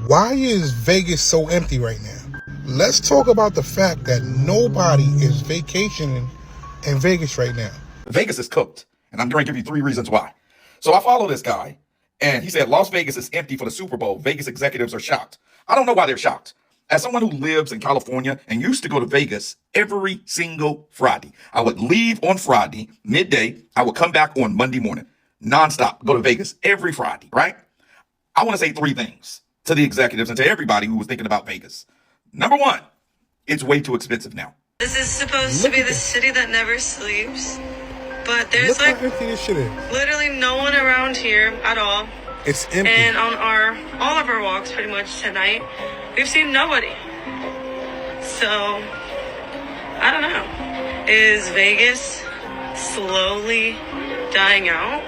Why is Vegas so empty right now? Let's talk about the fact that nobody is vacationing in Vegas right now. Vegas is cooked, and I'm going to give you 3 reasons why. So I follow this guy, and he said Las Vegas is empty for the Super Bowl. Vegas executives are shocked. I don't know why they're shocked. As someone who lives in California and used to go to Vegas every single Friday, I would leave on Friday midday. I would come back on Monday morning, nonstop, go to Vegas every Friday, right? I want to say 3 things to the executives and to everybody who was thinking about Vegas. Number 1, it's way too expensive now. This is supposed to be the city that never sleeps, but there's Look how empty this shit is. literally no one around here at all. It's empty. And on all of our walks pretty much tonight, we've seen nobody. So, I don't know. Is Vegas slowly dying out?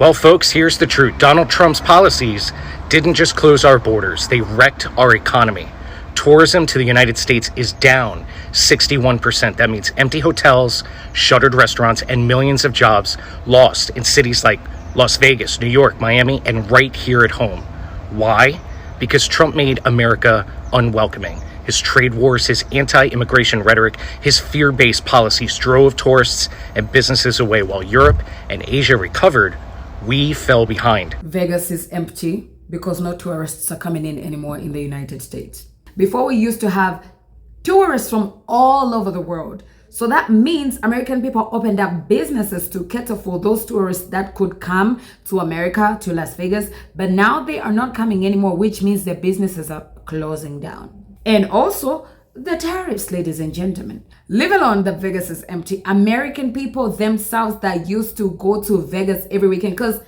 Well, folks, here's the truth. Donald Trump's policies didn't just close our borders. They wrecked our economy. Tourism to the United States is down 61%. That means empty hotels, shuttered restaurants, and millions of jobs lost in cities like Las Vegas, New York, Miami, and right here at home. Why? Because Trump made America unwelcoming. His trade wars, his anti-immigration rhetoric, his fear-based policies drove tourists and businesses away. While Europe and Asia recovered, we fell behind. Vegas is empty because no tourists are coming in anymore in the United States. Before, we used to have tourists from all over the world. So that means American people opened up businesses to cater for those tourists that could come to America, to Las Vegas. But now they are not coming anymore, which means their businesses are closing down. And also the tariffs, ladies and gentlemen. Leave alone that Vegas is empty. American people themselves that used to go to Vegas every weekend, because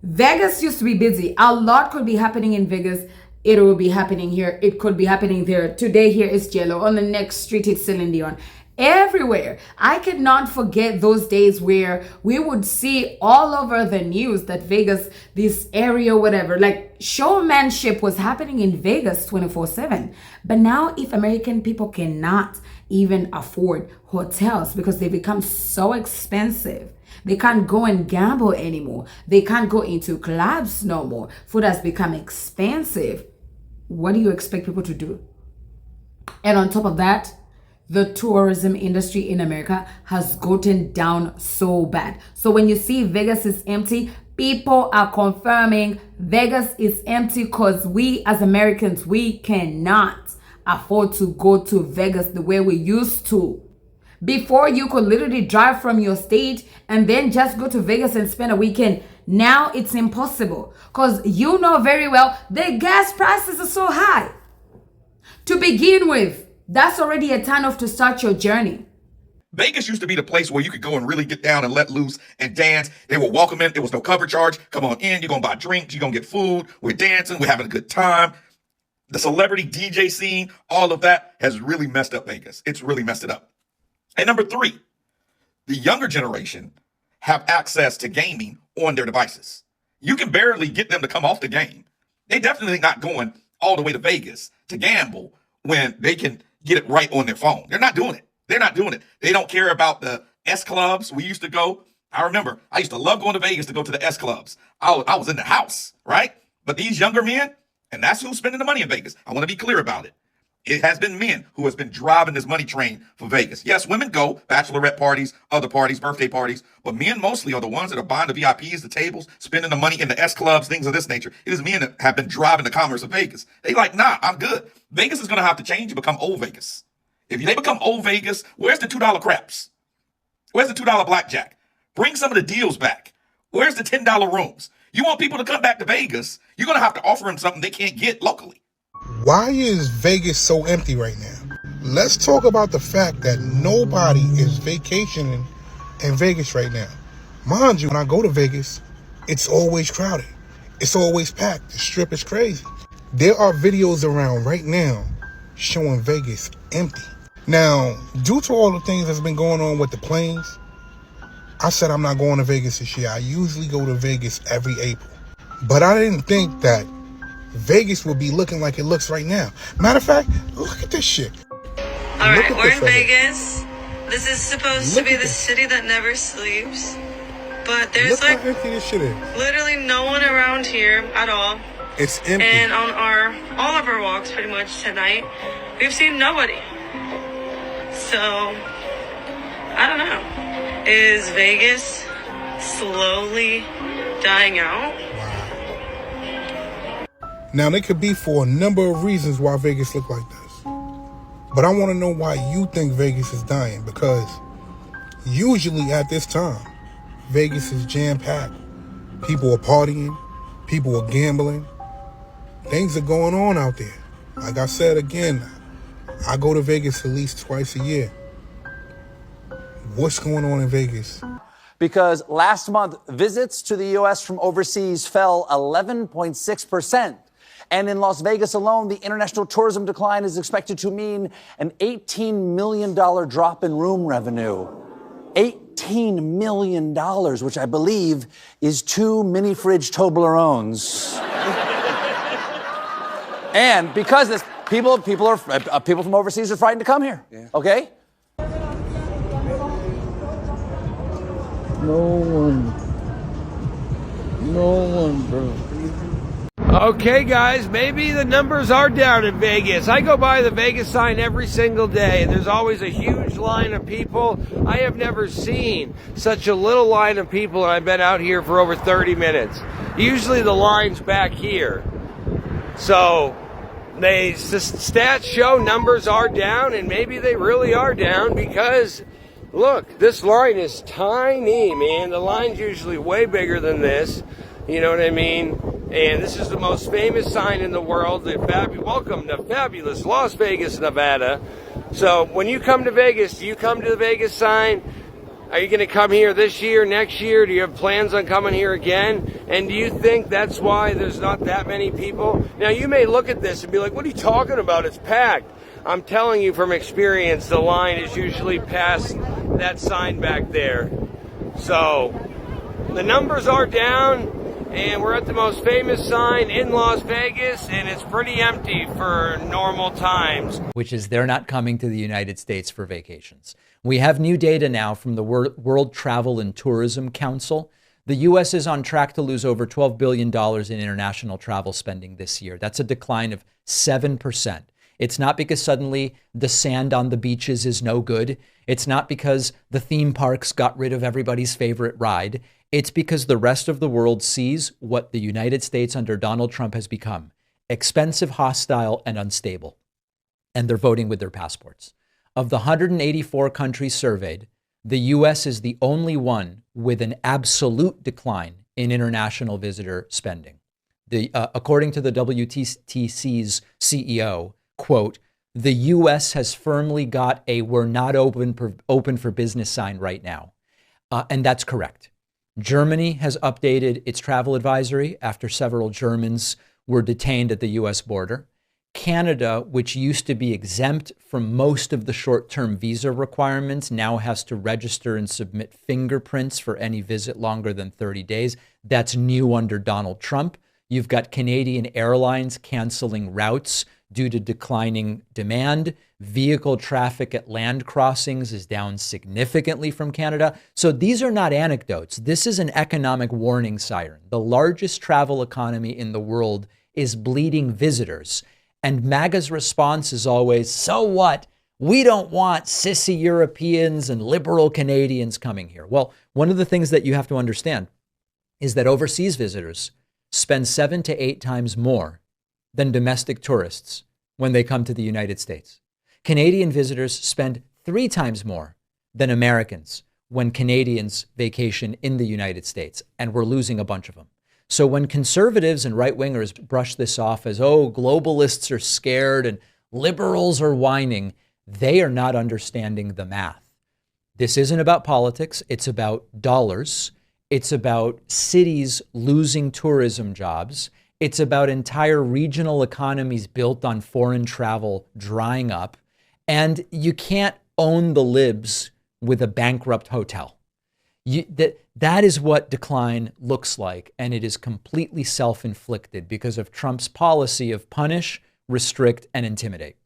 Vegas used to be busy. A lot could be happening in Vegas. It will be happening here. It could be happening there. Today here is Jello. On the next street, it's Celine Dion. Everywhere. I cannot forget those days where we would see all over the news that Vegas, this area, whatever, like showmanship was happening in Vegas 24/7. But now if American people cannot even afford hotels because they become so expensive, they can't go and gamble anymore. They can't go into clubs no more. Food has become expensive. What do you expect people to do? And on top of that, the tourism industry in America has gotten down so bad. So when you see Vegas is empty, people are confirming Vegas is empty because we as Americans, we cannot afford to go to Vegas the way we used to. Before, you could literally drive from your state and then just go to Vegas and spend a weekend. Now it's impossible because you know very well the gas prices are so high. To begin with, that's already a turn-off to start your journey. Vegas used to be the place where you could go and really get down and let loose and dance. They were welcoming. There was no cover charge. Come on in. You're going to buy drinks. You're going to get food. We're dancing. We're having a good time. The celebrity DJ scene, all of that has really messed up Vegas. It's really messed it up. And number 3, the younger generation have access to gaming on their devices. You can barely get them to come off the game. They definitely not going all the way to Vegas to gamble when they can get it right on their phone. They're not doing it. They're not doing it. They don't care about the S clubs we used to go. I remember I used to love going to Vegas to go to the S clubs. I was in the house, right? But these younger men, and that's who's spending the money in Vegas. I want to be clear about it. It has been men who has been driving this money train for Vegas. Yes, women go, bachelorette parties, other parties, birthday parties, but men mostly are the ones that are buying the VIPs, the tables, spending the money in the S clubs, things of this nature. It is men that have been driving the commerce of Vegas. They like, nah, I'm good. Vegas is going to have to change and become old Vegas. If they become old Vegas, where's the $2 craps? Where's the $2 blackjack? Bring some of the deals back. Where's the $10 rooms? You want people to come back to Vegas, you're going to have to offer them something they can't get locally. Why is Vegas so empty right now? Let's talk about the fact that nobody is vacationing in Vegas right now. Mind you, when I go to Vegas, it's always crowded. It's always packed. The strip is crazy. There are videos around right now showing Vegas empty. Now, due to all the things that's been going on with the planes, I said I'm not going to Vegas this year. I usually go to Vegas every April. But I didn't think that Vegas would be looking like it looks right now. Matter of fact, look at this shit. All right, we're in Vegas. This is supposed to be the city that never sleeps. But there's Look how empty this shit is. literally no one around here at all. It's empty. And on all of our walks pretty much tonight, we've seen nobody. So, I don't know. Is Vegas slowly dying out? Now, there could be for a number of reasons why Vegas look like this. But I want to know why you think Vegas is dying, because usually at this time, Vegas is jam-packed. People are partying. People are gambling. Things are going on out there. Like I said again, I go to Vegas at least twice a year. What's going on in Vegas? Because last month, visits to the U.S. from overseas fell 11.6%. And in Las Vegas alone, the international tourism decline is expected to mean an $18 million drop in room revenue. $18 million, which I believe is 2 mini fridge Toblerones. And because this, people from overseas are frightened to come here. Yeah. Okay? No one, bro. Okay, guys, maybe the numbers are down in Vegas. I go by the Vegas sign every single day, and there's always a huge line of people. I have never seen such a little line of people, and I've been out here for over 30 minutes. Usually the line's back here. So, stats show numbers are down, and maybe they really are down because, look, this line is tiny, man. The line's usually way bigger than this. You know what I mean? And this is the most famous sign in the world. Welcome to fabulous Las Vegas, Nevada. So when you come to Vegas, do you come to the Vegas sign? Are you going to come here this year, next year? Do you have plans on coming here again? And do you think that's why there's not that many people? Now, you may look at this and be like, what are you talking about? It's packed. I'm telling you from experience, the line is usually past that sign back there. So the numbers are down. And we're at the most famous sign in Las Vegas, and it's pretty empty for normal times. Which is they're not coming to the United States for vacations. We have new data now from the World Travel and Tourism Council. The U.S. is on track to lose over $12 billion in international travel spending this year. That's a decline of 7%. It's not because suddenly the sand on the beaches is no good. It's not because the theme parks got rid of everybody's favorite ride. It's because the rest of the world sees what the United States under Donald Trump has become: expensive, hostile, and unstable. And they're voting with their passports. Of the 184 countries surveyed, the U.S. is the only one with an absolute decline in international visitor spending. According to the WTC's CEO, quote, "The U.S. has firmly got a 'we're not open for business' sign right now." And that's correct. Germany has updated its travel advisory after several Germans were detained at the U.S. border. Canada, which used to be exempt from most of the short-term visa requirements, now has to register and submit fingerprints for any visit longer than 30 days. That's new under Donald Trump. You've got Canadian Airlines canceling routes due to declining demand. Vehicle traffic at land crossings is down significantly from Canada. So these are not anecdotes. This is an economic warning siren. The largest travel economy in the world is bleeding visitors. And MAGA's response is always, so what? We don't want sissy Europeans and liberal Canadians coming here. Well, one of the things that you have to understand is that overseas visitors spend 7 to 8 times more than domestic tourists when they come to the United States. Canadian visitors spend 3 times more than Americans when Canadians vacation in the United States, and we're losing a bunch of them. So when conservatives and right-wingers brush this off as, oh, globalists are scared and liberals are whining, they are not understanding the math. This isn't about politics. It's about dollars. It's about cities losing tourism jobs. It's about entire regional economies built on foreign travel drying up. And you can't own the libs with a bankrupt hotel. That is what decline looks like. And it is completely self-inflicted because of Trump's policy of punish, restrict, and intimidate.